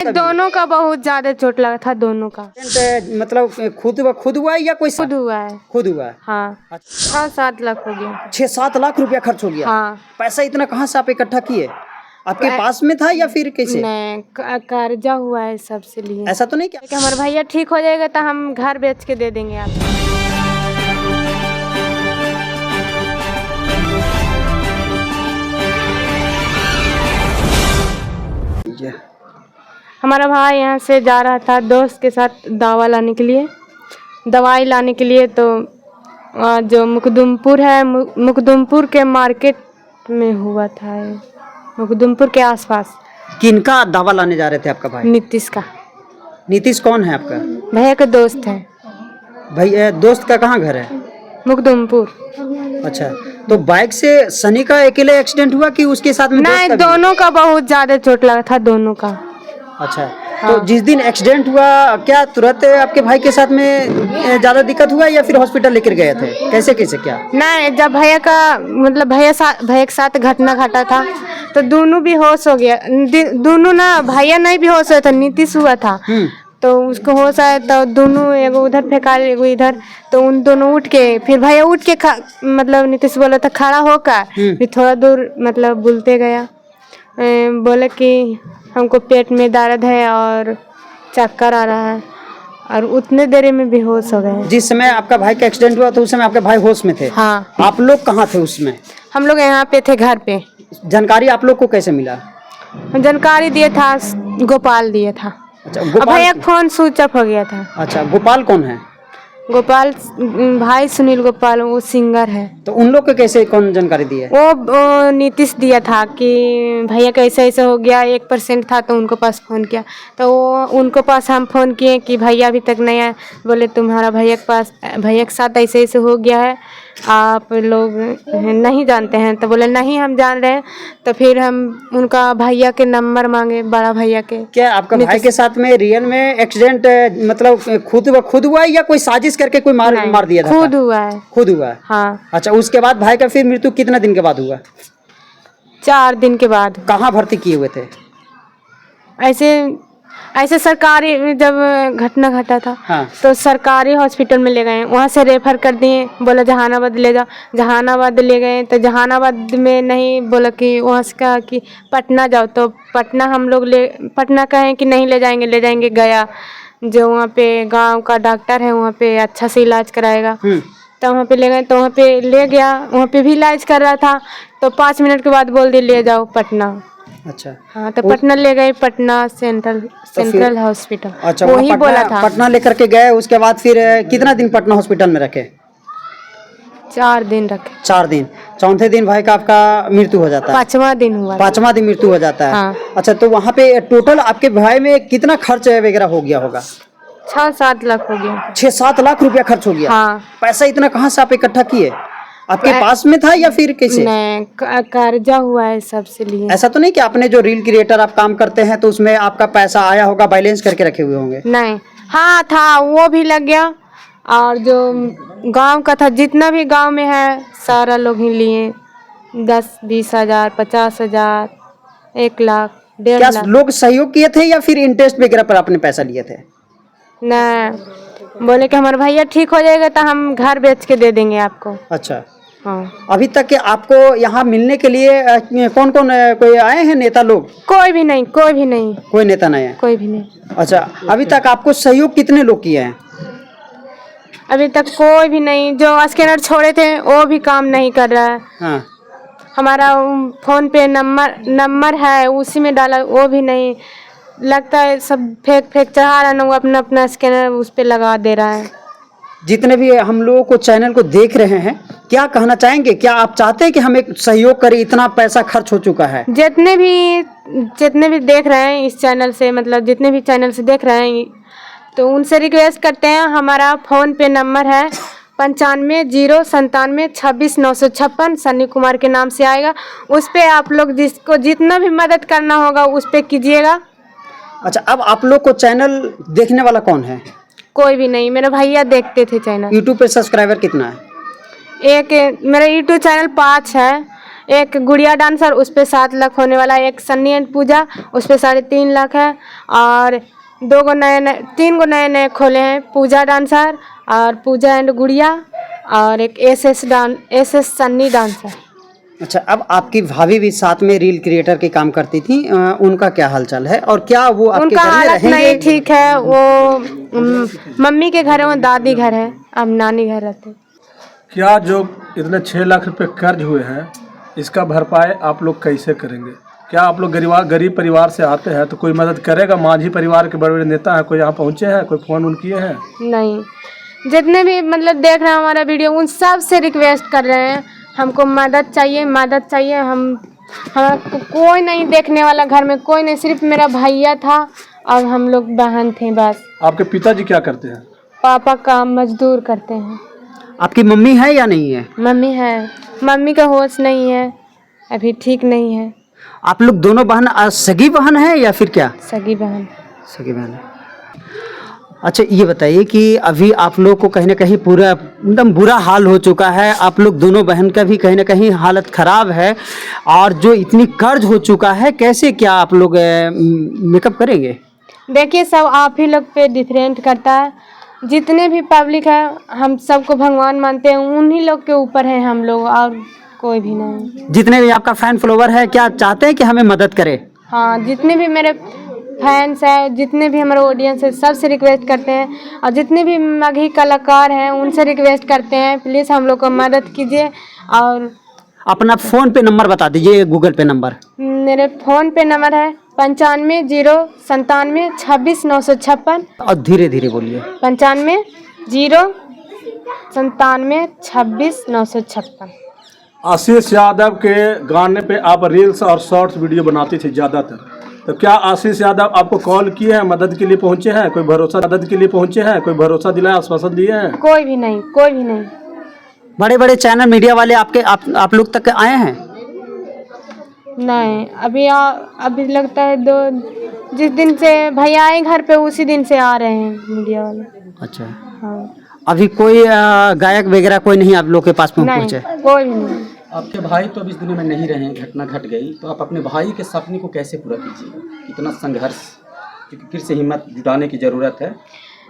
दोनों का बहुत ज्यादा चोट लगा था, दोनों का। मतलब खुद हुआ है या कोई खुद हुआ है। खुद हुआ है? हाँ, 6-7 लाख हो गया। 6-7 लाख रुपया खर्च हो गया? हाँ। पैसा इतना कहाँ से आप इकट्ठा किए? आपके पास में था या फिर कैसे? नहीं, कर्जा हुआ है सबसे लिए। ऐसा तो नहीं क्या कि हमारा भैया ठीक हो जाएगा तो हम घर बेच के दे देंगे आपको। हमारा भाई यहाँ से जा रहा था दोस्त के साथ दवाई लाने के लिए, तो जो मुकदुमपुर है, मुकदुमपुर के मार्केट में हुआ था, मुकदुमपुर के आसपास। किनका दवा लाने जा रहे थे आपका भाई? नीतीश का। नीतीश कौन है आपका? भैया का दोस्त है। भाई दोस्त का कहाँ घर है? मुकदुमपुर। अच्छा, तो बाइक से सनी का अकेले एक्सीडेंट हुआ कि उसके साथ में नहीं, दोनों का बहुत ज्यादा चोट लगा था, दोनों का। अच्छा, हाँ। तो जिस दिन एक्सीडेंट हुआ क्या तुरंत आपके भाई के साथ में ज्यादा दिक्कत हुआ या फिर हॉस्पिटल लेकर गए थे? कैसे क्या? नहीं, जब भैया का मतलब भैया के साथ घटना घटा था तो दोनों भी होश हो गया। दोनों ना, भैया नहीं भी होश हुआ था, नीतीश हुआ था। तो उसको होश आया तो दोनों, एगो उधर फेंका एगो इधर, तो उन दोनों उठ के, फिर भैया उठ के मतलब नीतीश बोला था खड़ा होकर, फिर थोड़ा दूर मतलब बुलते गया, बोले कि हमको पेट में दर्द है और चक्कर आ रहा है, और उतने देर में बेहोश हो गए। जिस समय आपका भाई का एक्सीडेंट हुआ तो उस समय आपके भाई होश में थे? हाँ। आप लोग कहाँ थे उसमें? हम लोग यहाँ पे थे, घर पे। जानकारी आप लोग को कैसे मिला? जानकारी दिया था, गोपाल दिया था। अच्छा, गोपाल। भैया का फोन स्विच ऑफ हो गया था। अच्छा, गोपाल कौन है? गोपाल भाई सुनील गोपाल, वो सिंगर है। तो उन लोग को कैसे कौन जानकारी दी है? वो नीतीश दिया था कि भैया का ऐसा हो गया, 1% था तो उनको पास फ़ोन किया, तो वो उनको पास हम फ़ोन किए कि भैया अभी तक नहीं आए। बोले तुम्हारा भैया के साथ ऐसे हो गया है, आप लोग नहीं जानते हैं? तो बोले नहीं हम जान रहे हैं। तो फिर हम उनका भैया के नंबर मांगे, बड़ा भैया के। क्या आपका भाई के साथ में रियल में एक्सीडेंट मतलब खुद हुआ है या कोई साजिश करके कोई मार दिया था? खुद हुआ है। खुद हुआ है? हाँ। अच्छा, उसके बाद भाई का फिर मृत्यु कितना दिन के बाद हुआ? 4 दिन के बाद। कहाँ भर्ती किए हुए थे? ऐसे सरकारी, जब घटना घटा था। हाँ। तो सरकारी हॉस्पिटल में ले गए, वहाँ से रेफर कर दिए, बोला जहानाबाद ले जाओ। जहानाबाद ले गए तो जहानाबाद में नहीं, बोला कि वहाँ से कहा कि पटना जाओ। तो पटना कहें कि नहीं ले जाएंगे गया, जो वहाँ पे गांव का डॉक्टर है, वहाँ पे अच्छा से इलाज कराएगा। तो वहाँ पे ले गए, तो वहाँ पे ले गया, वहाँ पे भी इलाज कर रहा था। तो 5 मिनट के बाद बोल दिए ले जाओ पटना। अच्छा। हाँ, तो पटना ले गए, पटना सेंट्रल हॉस्पिटल। अच्छा, वही बोला था। पटना लेकर के गए, उसके बाद फिर कितना दिन पटना हॉस्पिटल में रखे? 4 दिन रखे। 4 दिन। चौथे दिन भाई का आपका मृत्यु हो जाता है? 5वां दिन हुआ। 5वां दिन मृत्यु हो जाता है। हाँ। अच्छा, तो वहाँ पे टोटल आपके भाई में कितना खर्च वगैरह हो गया होगा? 6-7 लाख हो गया। 6-7 लाख रुपया खर्च हो गया? हाँ। पैसा इतना कहाँ से आप इकट्ठा किए? आपके पास में था या फिर कैसे? नहीं, कर्जा हुआ है सबसे लिए। ऐसा तो नहीं कि आपने जो रील क्रिएटर आप काम करते हैं तो उसमें आपका पैसा आया होगा, बैलेंस करके रखे हुए होंगे? नहीं, हाँ था, वो भी लग गया। और जो गांव का था, जितना भी गांव में है सारा लोग ही लिए, 10-20 हज़ार, 50 हज़ार, 1 लाख, 1.5 लाख। लोग सहयोग किए थे या फिर इंटरेस्ट वगैरह पर आपने पैसा लिए थे? नहीं, बोले कि हमारा भैया ठीक हो जाएगा तो हम घर बेच के दे देंगे आपको। अच्छा। हाँ। अभी तक के आपको यहाँ मिलने के लिए कौन कोई आए हैं नेता लोग? कोई भी नहीं। कोई नेता नहीं है? कोई भी नहीं। अच्छा, अभी तक आपको सहयोग कितने लोग किए हैं? अभी तक कोई भी नहीं। जो स्कैनर छोड़े थे वो भी काम नहीं कर रहा है। हाँ। हमारा फोन पे नंबर है, उसी में डाला, वो भी नहीं। लगता है सब फेक चढ़ा रहा है, वो अपना स्कैनर उस पे लगा दे रहा है। जितने भी हम लोगों को चैनल को देख रहे हैं, क्या कहना चाहेंगे? क्या आप चाहते हैं कि हम एक सहयोग करें? इतना पैसा खर्च हो चुका है। जितने भी देख रहे हैं इस चैनल से, मतलब जितने भी चैनल से देख रहे हैं, तो उनसे रिक्वेस्ट करते हैं, हमारा फ़ोन पे नंबर है 9509972656, सन्नी कुमार के नाम से आएगा। उस पर आप लोग जिसको जितना भी मदद करना होगा उस पर कीजिएगा। अच्छा, अब आप लोग को चैनल देखने वाला कौन है? कोई भी नहीं, मेरे भैया देखते थे चैनल। यूट्यूब पे सब्सक्राइबर कितना है? मेरा यूट्यूब चैनल 5 है, एक गुड़िया डांसर उस पे 7 लाख होने वाला है, एक सन्नी एंड पूजा उस पे 3.5 लाख है, और 3 गो नए खोले हैं, पूजा डांसर और पूजा एंड गुड़िया, और एक एस सन्नी डांसर। अच्छा, अब आपकी भाभी भी साथ में रील क्रिएटर के काम करती थी, उनका क्या हालचाल है और क्या वो आपके उनका घर में हालत रहेंगे? नहीं ठीक है, वो मम्मी के घर है, वो दादी घर है, अब नानी घर रहते। क्या जो इतने 6 लाख रुपए कर्ज हुए हैं इसका भरपाई आप लोग कैसे करेंगे? क्या आप लोग गरीब परिवार से आते हैं तो कोई मदद करेगा? मांझी परिवार के बड़े बड़े नेता हैं, कोई यहाँ पहुँचे हैं, कोई फ़ोन उन किए हैं? नहीं, जितने भी मतलब देख रहे हैं हमारा वीडियो, उन सब से रिक्वेस्ट कर रहे हैं, हमको मदद चाहिए, मदद चाहिए। हमारा कोई नहीं देखने वाला, घर में कोई नहीं, सिर्फ मेरा भैया था और हम लोग बहन थे बस। आपके पिताजी क्या करते हैं? पापा काम मजदूर करते हैं। आपकी मम्मी है या नहीं है? मम्मी है, मम्मी का होश नहीं है, अभी ठीक नहीं है। आप लोग दोनों बहन सगी बहन है या फिर क्या? सगी बहन। सगी बहन है। अच्छा, ये बताइए कि अभी आप लोग को कहीं ना कहीं पूरा एकदम बुरा हाल हो चुका है, आप लोग दोनों बहन का भी कहीं ना कहीं हालत ख़राब है, और जो इतनी कर्ज हो चुका है, कैसे क्या आप लोग मेकअप करेंगे? देखिए, सब आप ही लोग पे डिफरेंट करता है, जितने भी पब्लिक है हम सबको भगवान मानते हैं, उन्हीं लोग के ऊपर है हम लोग, और कोई भी नहीं। जितने भी आपका फैन फॉलोवर है, क्या चाहते हैं कि हमें मदद करें? हाँ, जितने भी मेरे फैंस हैं, जितने भी हमारे ऑडियंस है, सबसे रिक्वेस्ट करते हैं, और जितने भी मगही कलाकार हैं उनसे रिक्वेस्ट करते हैं, प्लीज़ हम लोग को मदद कीजिए। और अपना फ़ोन पे नंबर बता दीजिए, गूगल पे नंबर। मेरे फ़ोन पे नंबर है 95 097 26 956। और धीरे धीरे बोलिए। 95 097 26 956। आशीष यादव के गाने पे आप रील्स और शॉर्ट्स वीडियो बनाती थी ज़्यादातर, तो क्या आशीष यादव आपको कॉल किए हैं, मदद के लिए पहुंचे हैं? कोई भरोसा मदद के लिए पहुंचे हैं? कोई भरोसा दिलाया, आश्वासन दिए हैं? कोई भी नहीं, कोई भी नहीं। बड़े बड़े चैनल मीडिया वाले आप लोग तक आए हैं? नहीं, अभी लगता है जिस दिन से भैया आए घर पे उसी दिन से आ रहे हैं मीडिया वाले। अच्छा, हाँ। अभी कोई गायक वगैरह कोई नहीं आप लोग के पास में नहीं, पहुंचे? कोई भी नहीं। आपके भाई तो अब इस दुनिया में नहीं रहे हैं, घटना घट गई, तो आप अपने भाई के सपने को कैसे पूरा कीजिएगा? कितना संघर्ष, क्योंकि फिर से हिम्मत जुटाने की ज़रूरत है।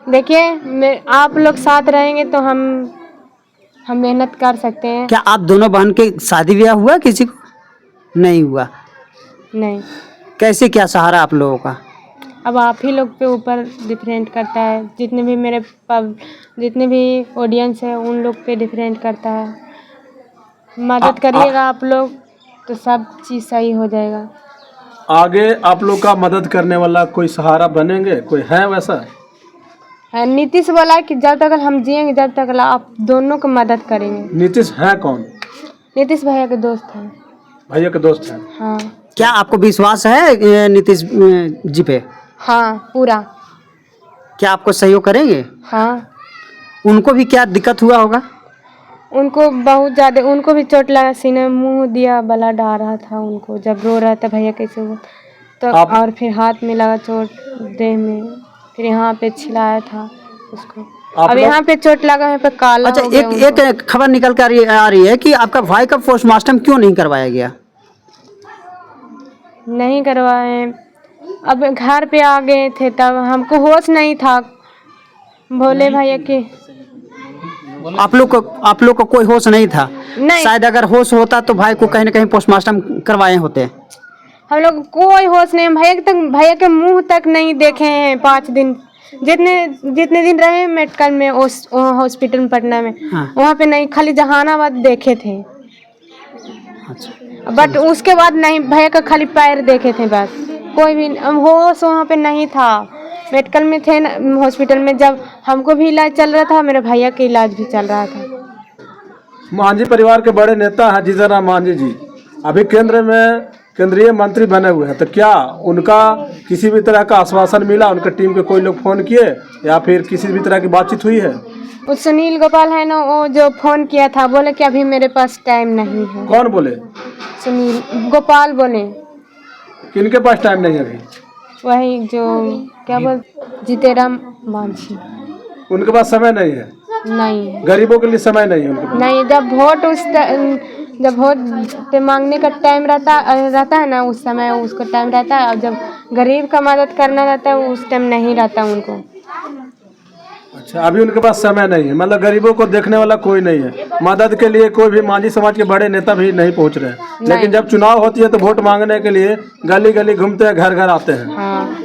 देखिए, आप लोग साथ रहेंगे तो हम मेहनत कर सकते हैं। क्या आप दोनों बहन के शादी ब्याह हुआ किसी को? नहीं हुआ। नहीं, कैसे क्या सहारा आप लोगों का? अब आप ही लोग पे ऊपर डिफरेंट करता है, जितने भी ऑडियंस है उन लोग पे डिफरेंट करता है। मदद करिएगा आप लोग तो सब चीज़ सही हो जाएगा। आगे आप लोग का मदद करने वाला कोई सहारा बनेंगे, कोई है वैसा? है, नीतीश बोला कि जब तक हम जिएंगे जब तक आप दोनों को मदद करेंगे। नीतीश है कौन? नीतीश भैया के दोस्त हैं। भैया के दोस्त हैं? हाँ। क्या आपको विश्वास है नीतीश जी पे? हाँ, पूरा। क्या आपको सहयोग करेंगे? हाँ। उनको भी क्या दिक्कत हुआ होगा? उनको बहुत ज़्यादा, उनको भी चोट लगा, सीने में मुँह दिया, ब्लड आ रहा था उनको, जब रो रहा था भैया कैसे हुआ तो, और फिर हाथ में लगा चोट, देह में, फिर यहाँ पे छिलाया था उसको। अब यहाँ पे चोट लगा है, पे काला। अच्छा, एक खबर निकल कर आ रही है कि आपका भाई का पोस्टमार्टम क्यों नहीं करवाया गया? नहीं करवाए, अब घर पे आ गए थे तब हमको होश नहीं था, भोले भैया के। आप लोग को कोई होश नहीं था? नहीं, शायद अगर होश होता तो भाई को कहीं ना कहीं पोस्टमार्टम करवाए होते। हम लोग कोई होश नहीं, भैया के मुंह तक नहीं देखे हैं 5 दिन, जितने दिन रहे मेडिकल में, हॉस्पिटल में पटना में। हाँ। वहाँ पे नहीं, खाली जहानाबाद देखे थे। अच्छा। बट उसके बाद नहीं, भैया का खाली पैर देखे थे बस, कोई भी होश वहाँ पे नहीं था। मेडिकल में थे हॉस्पिटल में, जब हमको भी इलाज चल रहा था, मेरे भैया का इलाज भी चल रहा था। मांझी परिवार के बड़े नेता हैं जीतन राम मांझी जी, अभी केंद्र में केंद्रीय मंत्री बने हुए हैं, तो क्या उनका किसी भी तरह का आश्वासन मिला? उनके टीम के कोई लोग फोन किए या फिर किसी भी तरह की बातचीत हुई है? वो सुनील गोपाल है ना, वो जो फोन किया था, बोले कि अभी मेरे पास टाइम नहीं है। कौन बोले? सुनील गोपाल बोले। किनके पास टाइम नहीं है अभी? वही जो क्या बोल, जीतेराम मांझी। उनके पास समय नहीं है? नहीं, गरीबों के लिए समय नहीं है उनके पास? नहीं, जब वोट जब वोट पे मांगने का टाइम रहता है ना, उस समय उसको टाइम रहता है, और जब गरीब का मदद करना रहता है उस टाइम नहीं रहता उनको। अच्छा, अभी उनके पास समय नहीं है, मतलब गरीबों को देखने वाला कोई नहीं है, मदद के लिए कोई भी मांझी समाज के बड़े नेता भी नहीं पहुंच रहे हैं। लेकिन जब चुनाव होती है तो वोट मांगने के लिए गली गली घूमते हैं, घर घर आते हैं। हाँ।